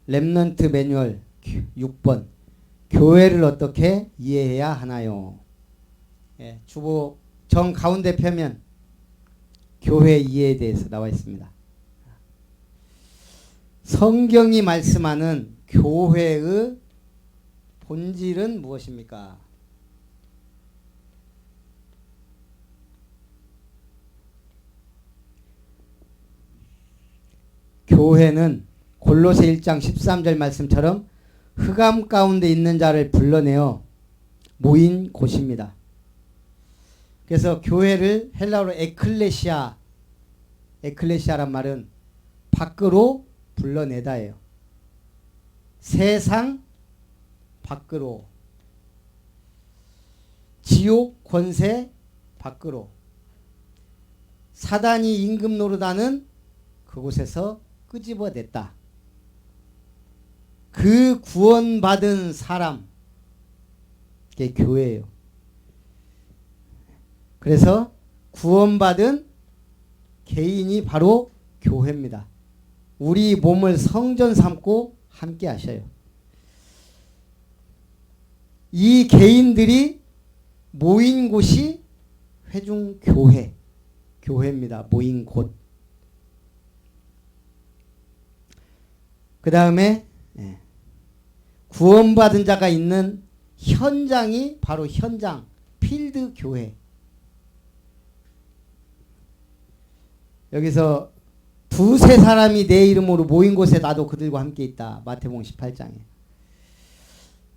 렘넌트 매뉴얼 6번. 교회를 어떻게 이해해야 하나요? 예, 주보 정 가운데 펴면 교회 이해에 대해서 나와 있습니다. 성경이 말씀하는 교회의 본질은 무엇입니까? 교회는 골로새 1장 13절 말씀처럼 흑암 가운데 있는 자를 불러내어 모인 곳입니다. 그래서 교회를 헬라어로 에클레시아란 말은 밖으로 불러내다예요. 세상 밖으로, 지옥 권세 밖으로, 사단이 임금 노릇하는 그곳에서 끄집어냈다. 그 구원받은 사람, 그게 교회예요. 그래서 구원받은 개인이 바로 교회입니다. 우리 몸을 성전 삼고 함께 하셔요. 이 개인들이 모인 곳이 회중교회, 교회입니다. 모인 곳. 그 다음에 구원받은 자가 있는 현장이 바로 현장, 필드 교회. 여기서 두세 사람이 내 이름으로 모인 곳에 나도 그들과 함께 있다. 마태복음 18장에.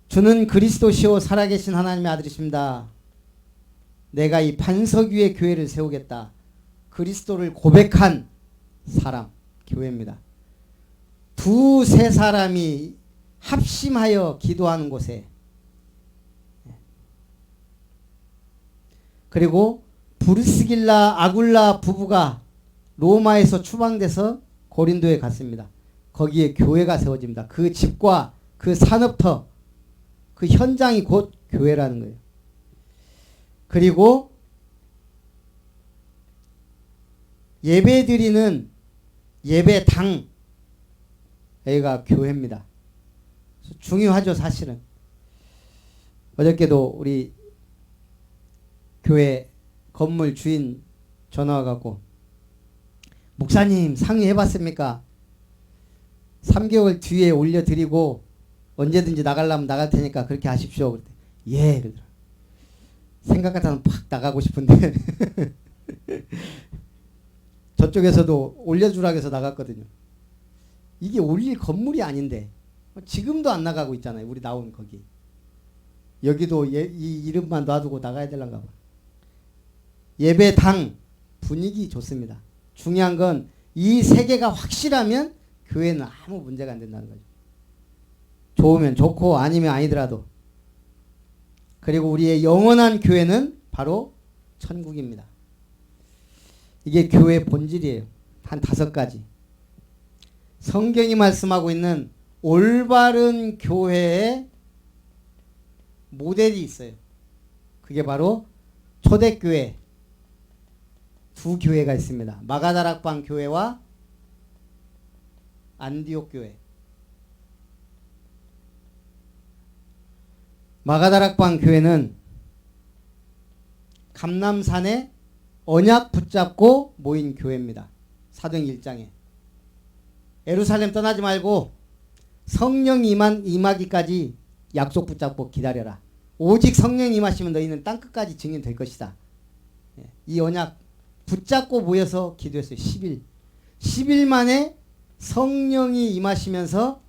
주는 그리스도시요 살아계신 하나님의 아들이십니다. 내가 이 반석 위에 교회를 세우겠다. 그리스도를 고백한 사람, 교회입니다. 두세 사람이 합심하여 기도하는 곳에, 그리고 브리스길라 아굴라 부부가 로마에서 추방돼서 고린도에 갔습니다. 거기에 교회가 세워집니다. 그 집과 그 산업터, 그 현장이 곧 교회라는 거예요. 그리고 예배드리는 예배당, 여기가 교회입니다. 중요하죠, 사실은. 어저께도 우리 교회 건물 주인 전화 와갖고, 목사님 상의해봤습니까? 3개월 뒤에 올려드리고 언제든지 나가려면 나갈 테니까 그렇게 하십시오. 그랬더니 예, 그러더라. 생각 같아서는 팍 나가고 싶은데 저쪽에서도 올려주라고 해서 나갔거든요. 이게 올릴 건물이 아닌데 지금도 안 나가고 있잖아요. 우리 나온 거기. 여기도 이 이름만 놔두고 나가야 되려는가 봐. 예배당 분위기 좋습니다. 중요한 건 이 세계가 확실하면 교회는 아무 문제가 안 된다는 거죠. 좋으면 좋고 아니면 아니더라도. 그리고 우리의 영원한 교회는 바로 천국입니다. 이게 교회의 본질이에요. 한 5가지. 성경이 말씀하고 있는 올바른 교회의 모델이 있어요. 그게 바로 초대교회, 두 교회가 있습니다. 마가다락방 교회와 안디옥 교회. 마가다락방 교회는 감람산에 언약 붙잡고 모인 교회입니다. 사도행 1장에. 예루살렘 떠나지 말고 성령 임하기까지 약속 붙잡고 기다려라. 오직 성령 임하시면 너희는 땅끝까지 증인 될 것이다. 이 언약 붙잡고 모여서 기도했어요. 10일 만에 성령이 임하시면서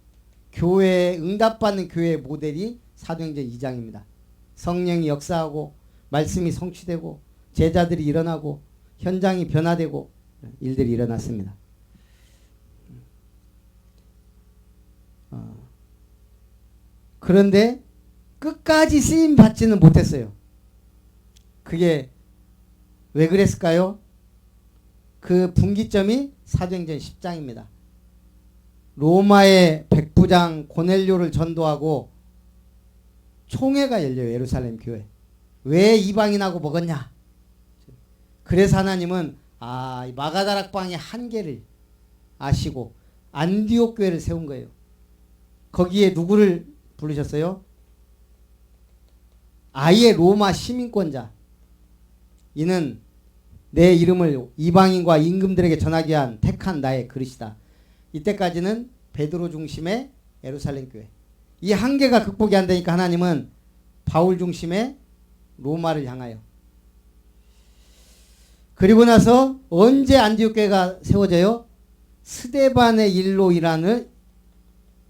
교회에 응답받는 교회의 모델이 사도행전 2장입니다. 성령이 역사하고 말씀이 성취되고 제자들이 일어나고 현장이 변화되고 일들이 일어났습니다. 그런데 끝까지 쓰임 받지는 못했어요. 그게 왜 그랬을까요? 그 분기점이 사도행전 10장입니다. 로마의 백부장 고넬료를 전도하고 총회가 열려요. 예루살렘 교회. 왜 이방인하고 먹었냐? 그래서 하나님은 이 마가다락방의 한계를 아시고 안디옥 교회를 세운 거예요. 거기에 누구를 부르셨어요? 아예 로마 시민권자. 이는 내 이름을 이방인과 임금들에게 전하기 위한 택한 나의 그릇이다. 이때까지는 베드로 중심의 예루살렘 교회. 이 한계가 극복이 안 되니까 하나님은 바울 중심의 로마를 향하여. 그리고 나서 언제 안디옥 교회가 세워져요? 스데반의 일로 일하는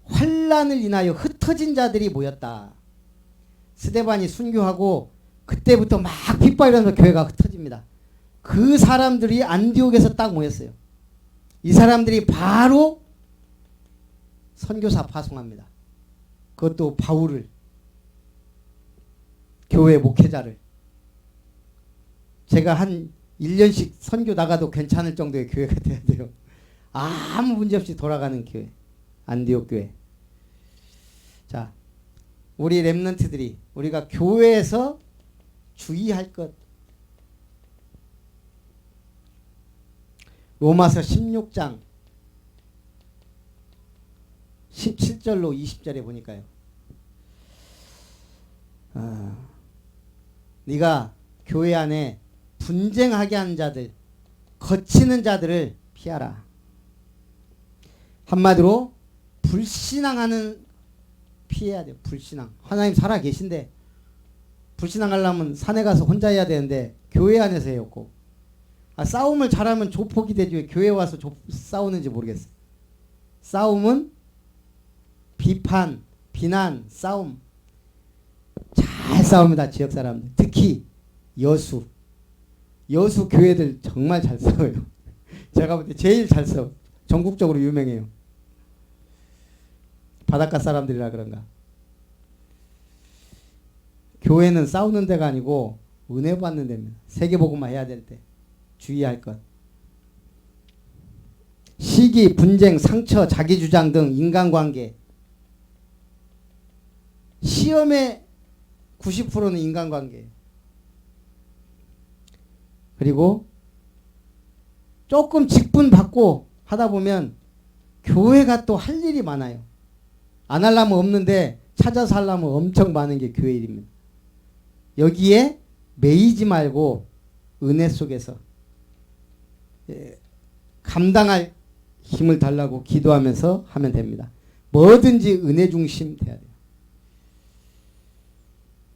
환란을 인하여 흩어진 자들이 모였다. 스데반이 순교하고 그때부터 막 핍박이라면서 교회가 흩어집니다. 그 사람들이 안디옥에서 딱 모였어요. 이 사람들이 바로 선교사 파송합니다. 그것도 바울을, 교회 목회자를. 제가 한 1년씩 선교 나가도 괜찮을 정도의 교회가 돼야 돼요. 아무 문제 없이 돌아가는 교회. 안디옥 교회. 자, 우리 렘넌트들이 우리가 교회에서 주의할 것. 로마서 16장 17절로 20절에 보니까요. 네가 교회 안에 분쟁하게 하는 자들, 거치는 자들을 피하라. 한마디로 불신앙하는 피해야 돼요. 불신앙. 하나님 살아 계신데 불신앙하려면 산에 가서 혼자 해야 되는데 교회 안에서 해였고, 싸움을 잘하면 조폭이 되지 왜 교회 와서 싸우는지 모르겠어요. 싸움은 비판, 비난, 싸움. 잘 싸웁니다. 지역 사람들. 특히 여수 교회들 정말 잘 싸워요. 제가 볼 때 제일 잘 싸워. 전국적으로 유명해요. 바닷가 사람들이라 그런가. 교회는 싸우는 데가 아니고 은혜 받는 데입니다. 세계복음화 해야 될 때 주의할 것. 시기, 분쟁, 상처, 자기주장 등 인간관계. 시험의 90%는 인간관계예요. 그리고 조금 직분 받고 하다 보면 교회가 또 할 일이 많아요. 안 하려면 없는데 찾아서 하려면 엄청 많은 게 교회 일입니다. 여기에 매이지 말고 은혜 속에서 감당할 힘을 달라고 기도하면서 하면 됩니다. 뭐든지 은혜 중심 돼야 돼요.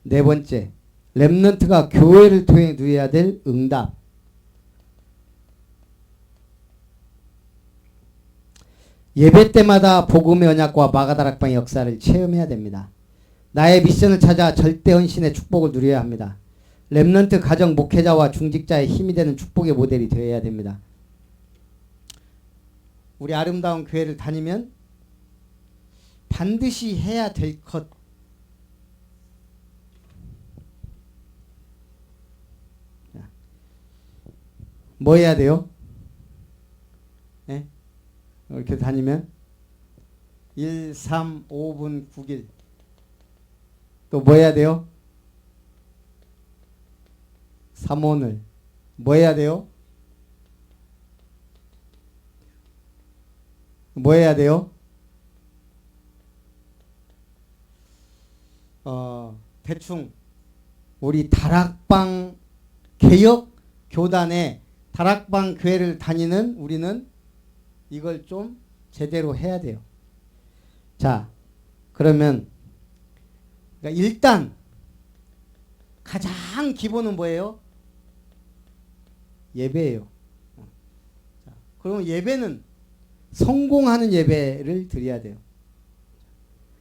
네 번째, 렘넌트가 교회를 통해 누려야 될 응답. 예배 때마다 복음의 언약과 마가다락방의 역사를 체험해야 됩니다. 나의 미션을 찾아 절대 헌신의 축복을 누려야 합니다. 렘넌트 가정 목회자와 중직자의 힘이 되는 축복의 모델이 되어야 됩니다. 우리 아름다운 교회를 다니면 반드시 해야 될 것. 뭐 해야 돼요? 네? 이렇게 다니면 1, 3, 5분 9일. 또 뭐 해야 돼요? 3오늘. 뭐 해야 돼요? 뭐 해야 돼요? 대충 우리 다락방 개혁 교단에 다락방 교회를 다니는 우리는 이걸 좀 제대로 해야 돼요. 자, 그러면 그러니까 일단 가장 기본은 뭐예요? 예배예요. 자, 그러면 예배는 성공하는 예배를 드려야 돼요.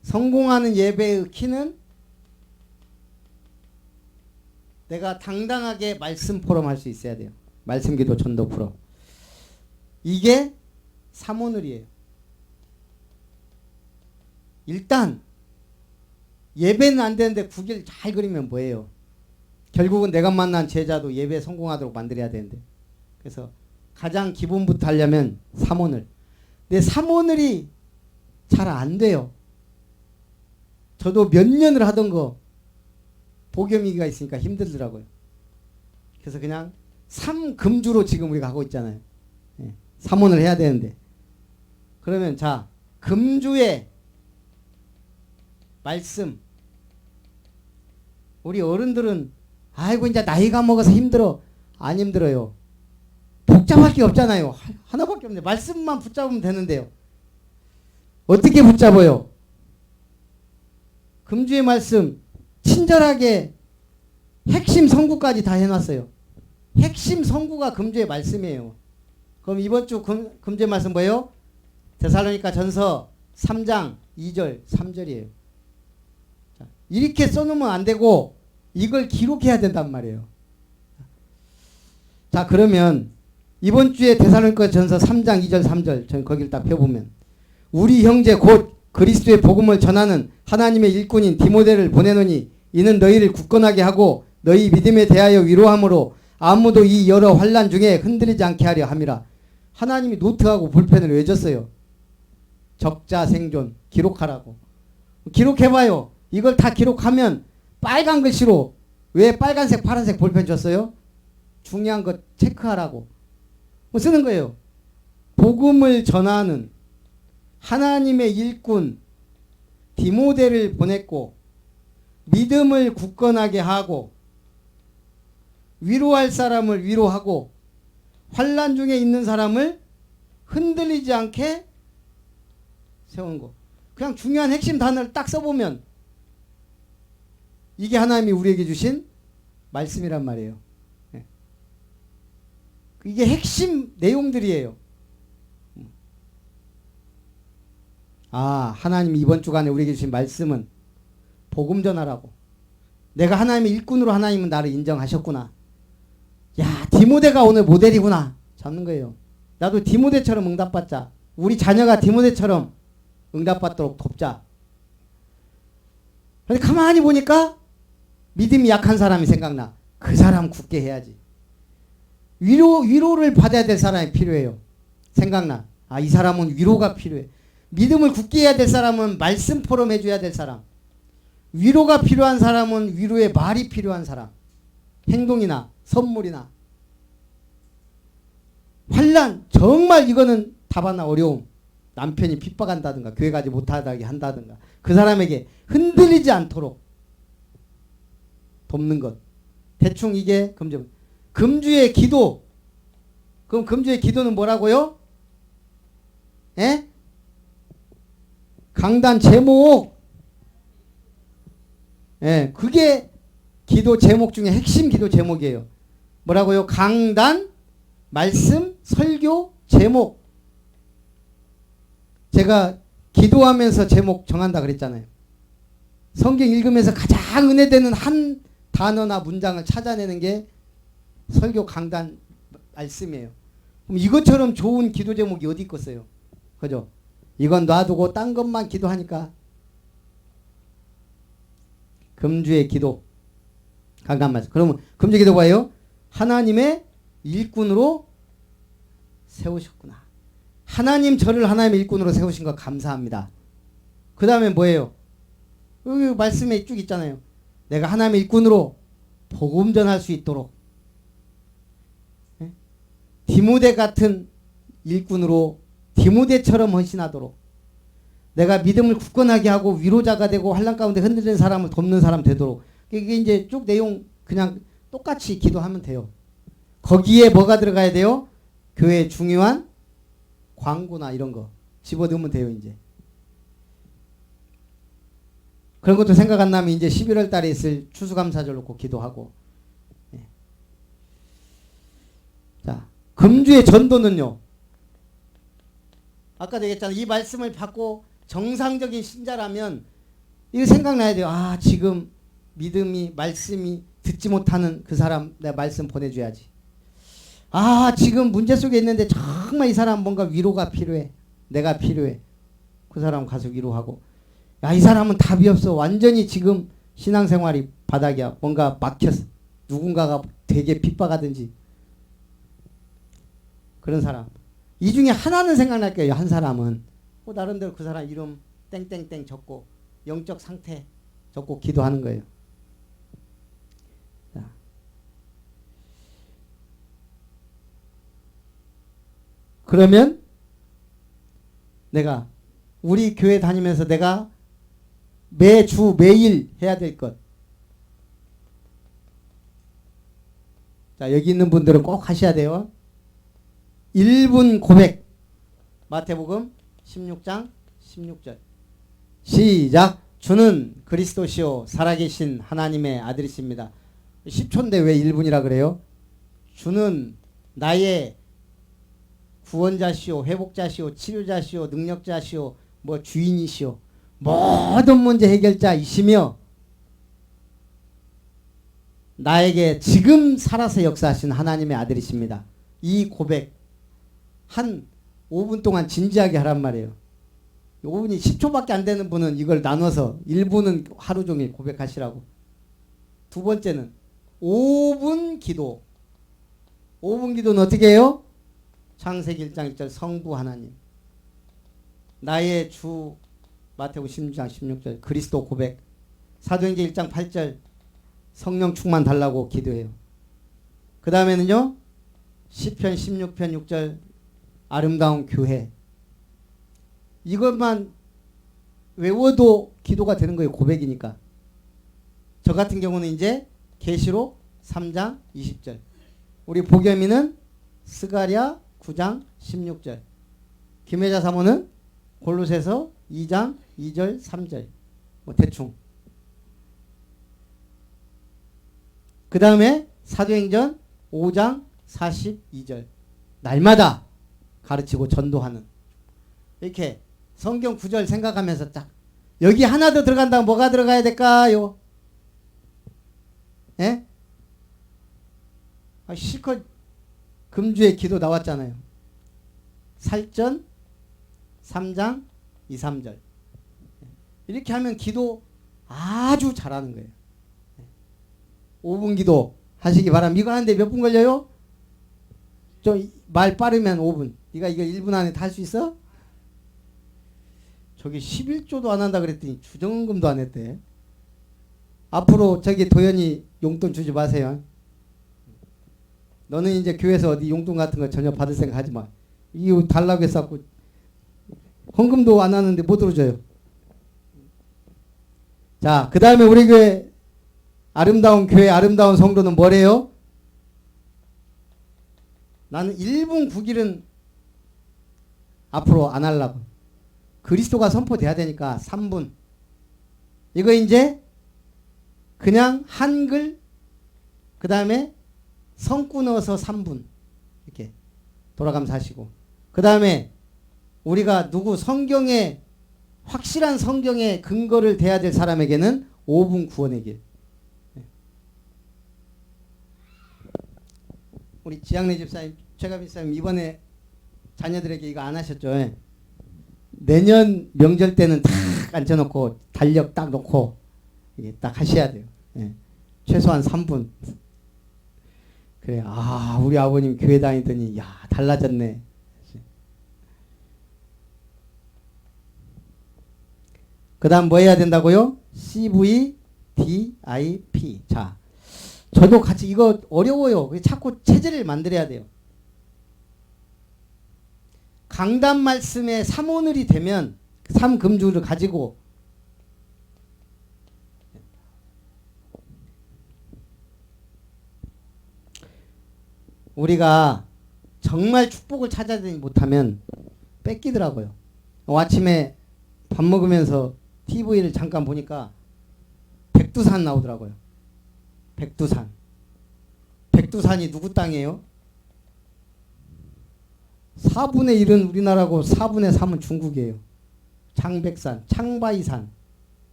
성공하는 예배의 키는 내가 당당하게 말씀 포럼 할 수 있어야 돼요. 말씀 기도 전도 포럼. 이게 3오늘이에요. 일단 예배는 안 되는데 9일 잘 그리면 뭐예요? 결국은 내가 만난 제자도 예배 성공하도록 만들어야 되는데. 그래서 가장 기본부터 하려면 3오늘. 근데 3오늘이 잘 안 돼요. 저도 몇 년을 하던 거 복염이가 있으니까 힘들더라고요. 그래서 그냥 3금주로 지금 우리가 하고 있잖아요. 3오늘 해야 되는데. 그러면 자, 금주에 말씀. 우리 어른들은 아이고 이제 나이가 먹어서 힘들어. 안 힘들어요. 복잡할 게 없잖아요. 하나밖에 없네. 말씀만 붙잡으면 되는데요. 어떻게 붙잡아요? 금주의 말씀 친절하게 핵심 성구까지 다 해놨어요. 핵심 성구가 금주의 말씀이에요. 그럼 이번 주 금주의 말씀 뭐예요? 데살로니가 전서 3장 2절 3절이에요. 자, 이렇게 써놓으면 안 되고 이걸 기록해야 된단 말이에요. 자, 그러면 이번 주에 데살로니가 전서 3장 2절 3절 전 거기를 딱 펴보면 우리 형제 곧 그리스도의 복음을 전하는 하나님의 일꾼인 디모데를 보내노니 이는 너희를 굳건하게 하고 너희 믿음에 대하여 위로함으로 아무도 이 여러 환난 중에 흔들리지 않게 하려 함이라. 하나님이 노트하고 볼펜을 왜 줬어요? 적자 생존 기록하라고. 기록해봐요. 이걸 다 기록하면 빨간 글씨로 왜 빨간색 파란색 볼펜 줬어요? 중요한 것 체크하라고 뭐 쓰는 거예요. 복음을 전하는 하나님의 일꾼 디모데를 보냈고 믿음을 굳건하게 하고 위로할 사람을 위로하고 환난 중에 있는 사람을 흔들리지 않게 세운 거. 그냥 중요한 핵심 단어를 딱 써보면 이게 하나님이 우리에게 주신 말씀이란 말이에요. 이게 핵심 내용들이에요. 아, 하나님이 이번 주간에 우리에게 주신 말씀은 복음 전하라고. 내가 하나님의 일꾼으로 하나님은 나를 인정하셨구나. 야, 디모데가 오늘 모델이구나. 잡는 거예요. 나도 디모데처럼 응답받자. 우리 자녀가 디모데처럼 응답받도록 돕자. 근데 가만히 보니까 믿음이 약한 사람이 생각나. 그 사람 굳게 해야지. 위로를 받아야 될 사람이 필요해요. 생각나. 아, 이 사람은 위로가 필요해. 믿음을 굳게 해야 될 사람은 말씀 포럼 해줘야 될 사람. 위로가 필요한 사람은 위로의 말이 필요한 사람. 행동이나 선물이나. 환난 정말 이거는 답하나 어려움. 남편이 핍박한다든가 교회 가지 못하게 한다든가 그 사람에게 흔들리지 않도록 돕는 것. 대충 이게 금주의 기도. 그럼 금주의 기도는 뭐라고요? 예? 강단 제목. 예, 그게 기도 제목 중에 핵심 기도 제목이에요. 뭐라고요? 강단, 말씀, 설교, 제목. 제가 기도하면서 제목 정한다 그랬잖아요. 성경 읽으면서 가장 은혜되는 한 단어나 문장을 찾아내는 게 설교 강단 말씀이에요. 그럼 이것처럼 좋은 기도 제목이 어디 있겠어요? 그죠? 이건 놔두고 딴 것만 기도하니까. 금주의 기도 강단 말씀. 그러면 금주 기도 뭐예요? 하나님의 일꾼으로 세우셨구나. 하나님 저를 하나님의 일꾼으로 세우신 거 감사합니다. 그 다음에 뭐예요? 여기 말씀에 쭉 있잖아요. 내가 하나님의 일꾼으로 복음 전할 수 있도록 디모데 같은 일꾼으로 디모데처럼 헌신하도록 내가 믿음을 굳건하게 하고 위로자가 되고 환난 가운데 흔들리는 사람을 돕는 사람 되도록. 이게 이제 쭉 내용 그냥 똑같이 기도하면 돼요. 거기에 뭐가 들어가야 돼요? 교회의 중요한 광고나 이런 거 집어넣으면 돼요. 이제 그런 것도 생각 안 나면 이제 11월 달에 있을 추수감사절 놓고 기도하고. 예. 자, 금주의 전도는요. 아까도 얘기했잖아요. 이 말씀을 받고 정상적인 신자라면 이거 생각나야 돼요. 아, 지금 믿음이 말씀이 듣지 못하는 그 사람 내가 말씀 보내줘야지. 아, 지금 문제 속에 있는데 정말 이 사람 뭔가 위로가 필요해. 내가 필요해. 그 사람 가서 위로하고. 야, 이 사람은 답이 없어. 완전히 지금 신앙생활이 바닥이야. 뭔가 막혔어. 누군가가 되게 핍박하든지. 그런 사람. 이 중에 하나는 생각날 거예요. 한 사람은. 나름대로 그 사람 이름 땡땡땡 적고 영적 상태 적고 기도하는 거예요. 자. 그러면 내가 우리 교회 다니면서 내가 매주 매일 해야 될 것. 자, 여기 있는 분들은 꼭 하셔야 돼요. 1분 고백. 마태복음 16장 16절. 시작. 주는 그리스도시요 살아계신 하나님의 아들이십니다. 10초인데 왜 1분이라 그래요? 주는 나의 구원자시오, 회복자시오, 치료자시오, 능력자시오, 뭐 주인이시오, 모든 문제 해결자이시며 나에게 지금 살아서 역사하신 하나님의 아들이십니다. 이 고백 한 5분 동안 진지하게 하란 말이에요. 5분이 10초밖에 안 되는 분은 이걸 나눠서 1분은 하루 종일 고백하시라고. 두 번째는 5분 기도. 5분 기도는 어떻게 해요? 창세기 1장 1절 성부 하나님, 나의 주 마태복음 16장 16절 그리스도 고백, 사도행전 1장 8절 성령 충만 달라고 기도해요. 그 다음에는요 시편 16편 6절 아름다운 교회. 이것만 외워도 기도가 되는 거예요. 고백이니까. 저 같은 경우는 이제 계시록 3장 20절, 우리 보겸이는 스가랴 9장 16절, 김혜자 사모는 골로새서 2장 2절 3절 뭐 대충. 그 다음에 사도행전 5장 42절 날마다 가르치고 전도하는. 이렇게 성경 구절 생각하면서 딱 여기 하나 더 들어간다면 뭐가 들어가야 될까요? 예? 실컷 금주의 기도 나왔잖아요. 살전 3장 2, 3절. 이렇게 하면 기도 아주 잘하는 거예요. 5분 기도 하시기 바랍니다. 이거 하는데 몇 분 걸려요? 좀 말 빠르면 5분. 네가 이거 1분 안에 다 할 수 있어? 저기 11조도 안 한다 그랬더니 주정금도 안 했대. 앞으로 저기 도연이 용돈 주지 마세요. 너는 이제 교회에서 어디 용돈 같은 거 전혀 받을 생각 하지 마. 이거 달라고 해서 헌금도 안 하는데 못 들어줘요. 자, 그 다음에 우리 교회 아름다운 교회 아름다운 성도는 뭐래요? 나는 1분 9길은 앞으로 안 하려고. 그리스도가 선포돼야 되니까 3분. 이거 이제 그냥 한글 그 다음에 성구 넣어서 3분 이렇게 돌아가면서 하시고, 그 다음에 우리가 누구 성경에 확실한 성경의 근거를 대야 될 사람에게는 5분 구원의 길. 우리 지양래 집사님, 최가빈 집사님 이번에 자녀들에게 이거 안 하셨죠? 내년 명절 때는 딱 앉혀놓고 달력 딱 놓고 이게 딱 하셔야 돼요. 예. 최소한 3분. 그래, 아, 우리 아버님 교회 다니더니 야 달라졌네. 그 다음 뭐 해야 된다고요? CVDIP. 자, 저도 같이 이거 어려워요. 자꾸 체제를 만들어야 돼요. 강단 말씀에 3오늘이 되면 3금주를 가지고 우리가 정말 축복을 찾아내지 못하면 뺏기더라고요. 아침에 밥 먹으면서 TV를 잠깐 보니까 백두산 나오더라고요. 백두산. 백두산이 누구 땅이에요? 4분의 1은 우리나라고 4분의 3은 중국이에요. 장백산, 창바이산.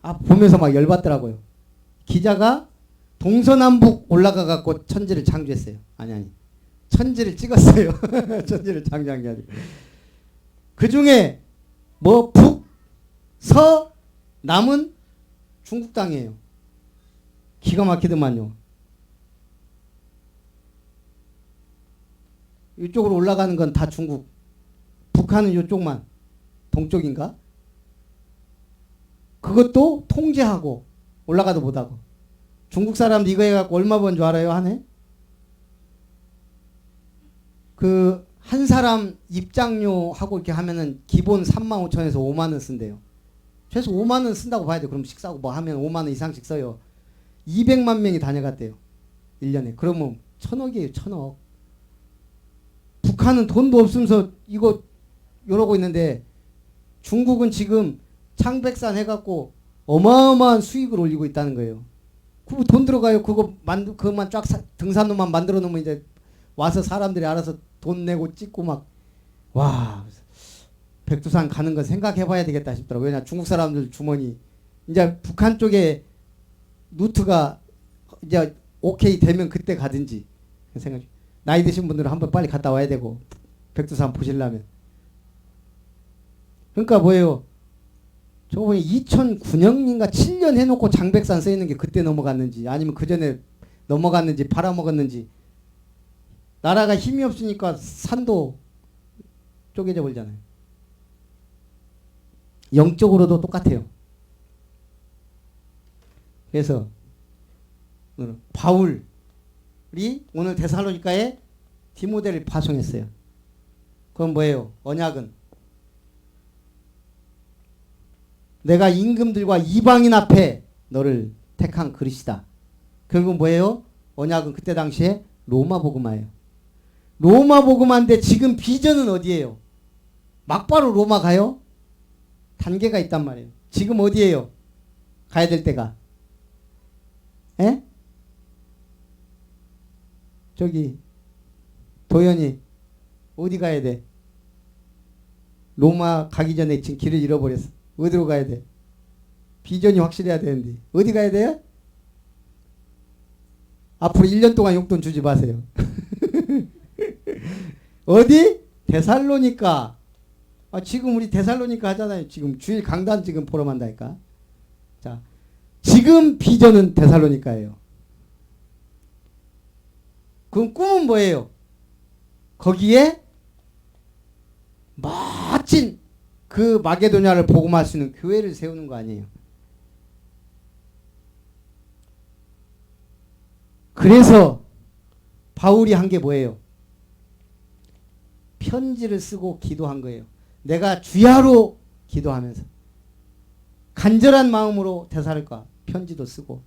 아, 보면서 막 열받더라고요. 기자가 동서남북 올라가 갖고 천지를 창조했어요. 아니. 천지를 찍었어요. 천지를 창조한 게 아니고. 그 중에 뭐 북, 서, 남은 중국 땅이에요. 기가 막히더만요. 이쪽으로 올라가는 건 다 중국. 북한은 이쪽만. 동쪽인가? 그것도 통제하고 올라가도 못하고. 중국 사람도 이거 해갖고 얼마 번 줄 알아요? 한 해? 그 한 사람 입장료 하고 이렇게 하면은 기본 35,000에서 5만원 쓴대요. 최소 5만 원 쓴다고 봐야 돼. 그럼 식사하고 뭐 하면 5만 원 이상씩 써요. 200만 명이 다녀갔대요. 1년에. 그러면 1,000억이에요. 1,000억. 북한은 돈도 없으면서 이거 이러고 있는데 중국은 지금 창백산 해갖고 어마어마한 수익을 올리고 있다는 거예요. 그거 돈 들어가요. 그것만 쫙 등산로만 만들어 놓으면 이제 와서 사람들이 알아서 돈 내고 찍고 막, 와, 백두산 가는 거 생각해 봐야 되겠다 싶더라고요. 왜냐, 중국 사람들 주머니. 이제 북한 쪽에 루트가 이제 오케이 되면 그때 가든지 생각. 나이 드신 분들은 한번 빨리 갔다 와야 되고, 백두산 보시려면. 그러니까 뭐예요? 저거 보니 2009년인가 7년 해놓고 장백산 써있는 게 그때 넘어갔는지 아니면 그 전에 넘어갔는지 팔아먹었는지. 나라가 힘이 없으니까 산도 쪼개져 버리잖아요. 영적으로도 똑같아요. 그래서 바울이 오늘 데살로니가에 디모데를 파송했어요. 그건 뭐예요? 언약은 내가 임금들과 이방인 앞에 너를 택한 그릇이다. 결국은 뭐예요? 언약은 그때 당시에 로마 복음화예요. 로마 복음화인데 지금 비전은 어디예요? 막바로 로마 가요? 단계가 있단 말이에요. 지금 어디예요? 가야 될 때가. 에? 저기 도연이 어디 가야 돼? 로마 가기 전에 지금 길을 잃어버렸어. 어디로 가야 돼? 비전이 확실해야 되는데 어디 가야 돼요? 앞으로 1년 동안 용돈 주지 마세요. 어디? 데살로니가. 지금 우리 데살로니가 하잖아요. 지금 주일 강단 지금 보러 만다니까. 자, 지금 비전은 데살로니가예요. 그럼 꿈은 뭐예요? 거기에 멋진 그 마게도냐를 복음할 수 있는 교회를 세우는 거 아니에요. 그래서 바울이 한 게 뭐예요? 편지를 쓰고 기도한 거예요. 내가 주야로 기도하면서 간절한 마음으로 데살로니가 편지도 쓰고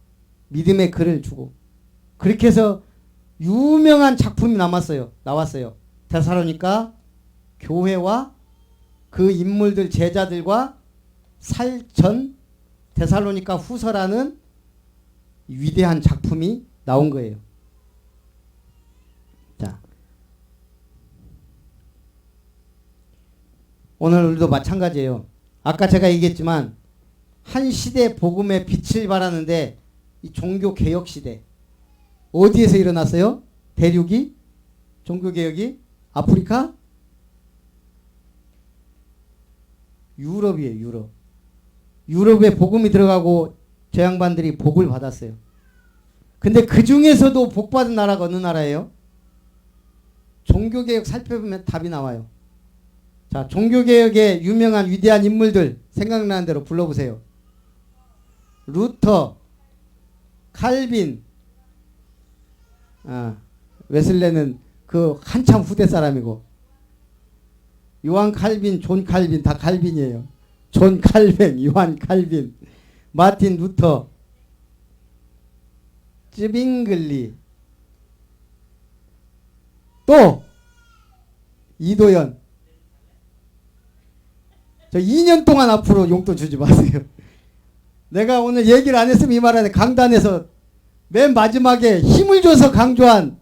믿음의 글을 주고 그렇게 해서 유명한 작품이 나왔어요. 데살로니가 교회와 그 인물들 제자들과 살전 데살로니가 후서라는 위대한 작품이 나온 거예요. 자, 오늘 우리도 마찬가지예요. 아까 제가 얘기했지만 한 시대 복음의 빛을 발하는데 이 종교 개혁 시대 어디에서 일어났어요? 대륙이? 종교 개혁이? 아프리카? 유럽이에요. 유럽. 유럽에 복음이 들어가고 저 양반들이 복을 받았어요. 근데 그 중에서도 복 받은 나라가 어느 나라예요? 종교개혁 살펴보면 답이 나와요. 자, 종교개혁의 유명한 위대한 인물들 생각나는 대로 불러보세요. 루터, 칼빈, 웨슬레는 그 한참 후대 사람이고 요한 칼빈, 존 칼빈 다 칼빈이에요. 존 칼뱅, 요한 칼빈, 마틴 루터, 쯔빙글리, 또 이도현. 저 2년 동안 앞으로 용돈 주지 마세요. 내가 오늘 얘기를 안 했으면 이 말하는 강단에서 맨 마지막에 힘을 줘서 강조한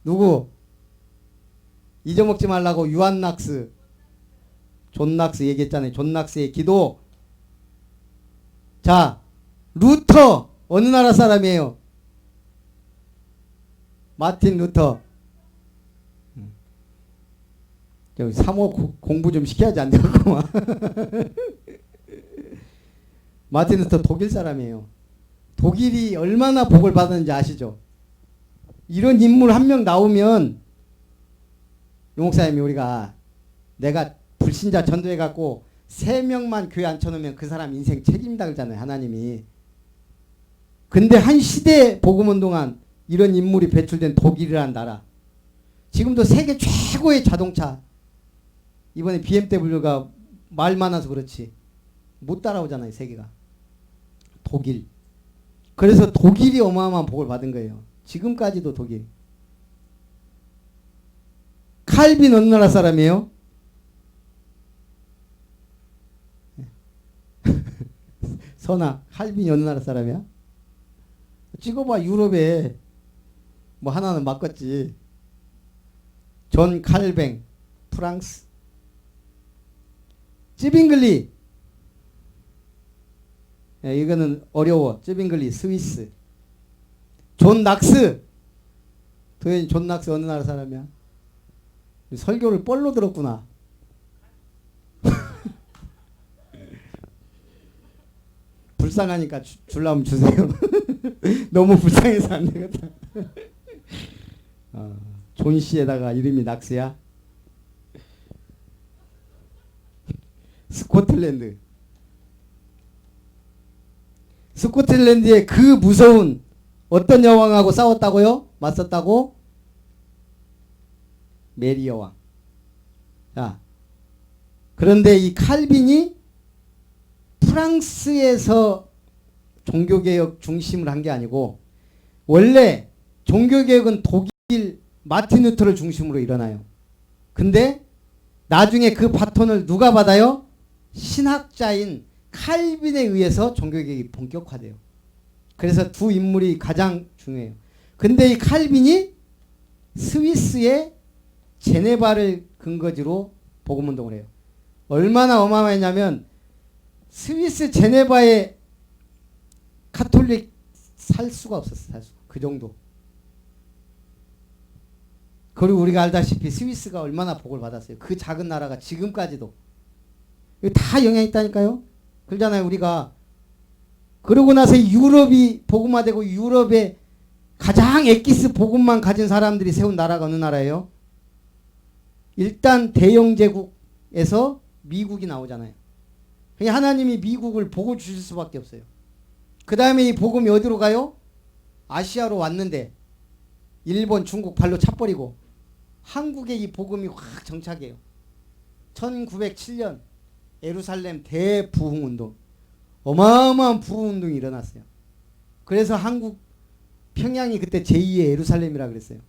누구? 잊어먹지 말라고 유한낙스, 존낙스 얘기했잖아요. 존낙스의 기도. 자, 루터 어느 나라 사람이에요? 마틴 루터. 여기 3호 공부 좀 시켜야지 안 되겠구만. 마틴 루터 독일 사람이에요. 독일이 얼마나 복을 받았는지 아시죠? 이런 인물 한 명 나오면 용목사님이 우리가 내가 불신자 전도해갖고 3명만 교회 앉혀놓으면 그 사람 인생 책임다 그러잖아요. 하나님이. 근데 한 시대 복음운 동안 이런 인물이 배출된 독일이라는 나라. 지금도 세계 최고의 자동차. 이번에 BMW가 말 많아서 그렇지. 못 따라오잖아요. 세계가. 독일. 그래서 독일이 어마어마한 복을 받은 거예요. 지금까지도 독일. 칼빈 어느 나라 사람이에요? 선아, 칼빈이 어느 나라 사람이야? 찍어봐. 유럽에 뭐 하나는 맡겼지. 존 칼뱅, 프랑스. 찌빙글리, 이거는 어려워. 찌빙글리, 스위스. 존 낙스, 도현이 존 낙스 어느 나라 사람이야? 설교를 뻘로 들었구나. 불쌍하니까 줄라면 주세요. 너무 불쌍해서 안 되겠다. 존 씨에다가 이름이 낙스야? 스코틀랜드. 스코틀랜드의 그 무서운 어떤 여왕하고 싸웠다고요? 맞섰다고? 메리 여왕. 자, 그런데 이 칼빈이 프랑스에서 종교개혁 중심을 한 게 아니고 원래 종교개혁은 독일 마틴 루터를 중심으로 일어나요. 근데 나중에 그 바톤을 누가 받아요? 신학자인 칼빈에 의해서 종교개혁이 본격화돼요. 그래서 두 인물이 가장 중요해요. 근데 이 칼빈이 스위스의 제네바를 근거지로 복음운동을 해요. 얼마나 어마어마했냐면 스위스 제네바에 카톨릭 살 수가 없었어. 살 수가. 그 정도. 그리고 우리가 알다시피 스위스가 얼마나 복을 받았어요. 그 작은 나라가 지금까지도. 이거 다 영향이 있다니까요. 그러잖아요. 우리가. 그러고 나서 유럽이 복음화되고 유럽에 가장 엑기스 복음만 가진 사람들이 세운 나라가 어느 나라예요? 일단 대영제국에서 미국이 나오잖아요. 그냥 하나님이 미국을 복을 주실 수밖에 없어요. 그 다음에 이 복음이 어디로 가요? 아시아로 왔는데 일본, 중국 발로 차버리고 한국에 이 복음이 확 정착해요. 1907년 예루살렘 대부흥운동. 어마어마한 부흥운동이 일어났어요. 그래서 한국 평양이 그때 제2의 예루살렘이라 그랬어요.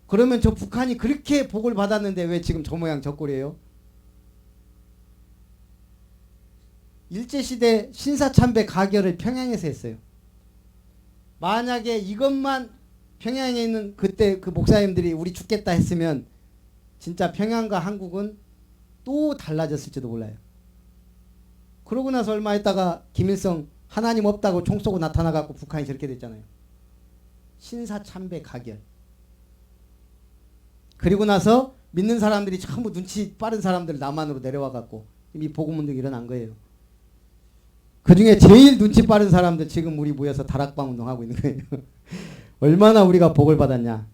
그러면 저 북한이 그렇게 복을 받았는데 왜 지금 저 모양 저 꼴이에요? 일제시대 신사참배 가결을 평양에서 했어요. 만약에 이것만 평양에 있는 그때 그 목사님들이 우리 죽겠다 했으면 진짜 평양과 한국은 또 달라졌을지도 몰라요. 그러고 나서 얼마 있다가 김일성 하나님 없다고 총 쏘고 나타나갖고 북한이 저렇게 됐잖아요. 신사참배 가결. 그리고 나서 믿는 사람들이 전부 눈치 빠른 사람들 남한으로 내려와갖고 이미 복음운동이 일어난 거예요. 그 중에 제일 눈치 빠른 사람들 지금 우리 모여서 다락방 운동하고 있는 거예요. 얼마나 우리가 복을 받았냐.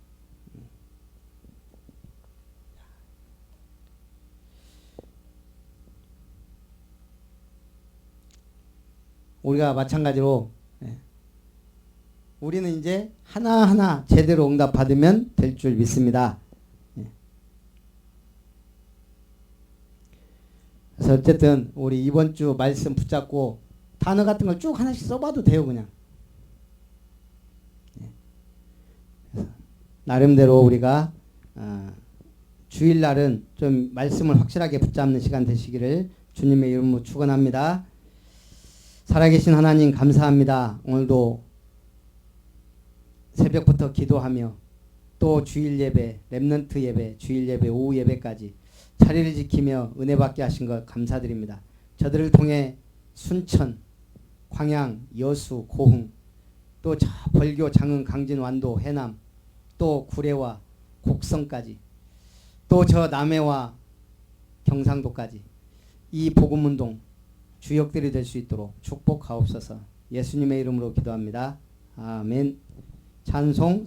우리가 마찬가지로 우리는 이제 하나하나 제대로 응답 받으면 될 줄 믿습니다. 그래서 어쨌든 우리 이번 주 말씀 붙잡고 단어 같은 걸 쭉 하나씩 써봐도 돼요. 그냥 나름대로 우리가 주일날은 좀 말씀을 확실하게 붙잡는 시간 되시기를 주님의 이름으로 축원합니다. 살아계신 하나님 감사합니다. 오늘도 새벽부터 기도하며 또 주일 예배, 렘넌트 예배, 주일 예배, 오후 예배까지 자리를 지키며 은혜 받게 하신 것 감사드립니다. 저들을 통해 순천, 광양, 여수, 고흥, 또 저 벌교, 장흥, 강진, 완도, 해남, 또 구례와 곡성까지, 또 저 남해와 경상도까지 이 복음운동 주역들이 될 수 있도록 축복하옵소서. 예수님의 이름으로 기도합니다. 아멘. 찬송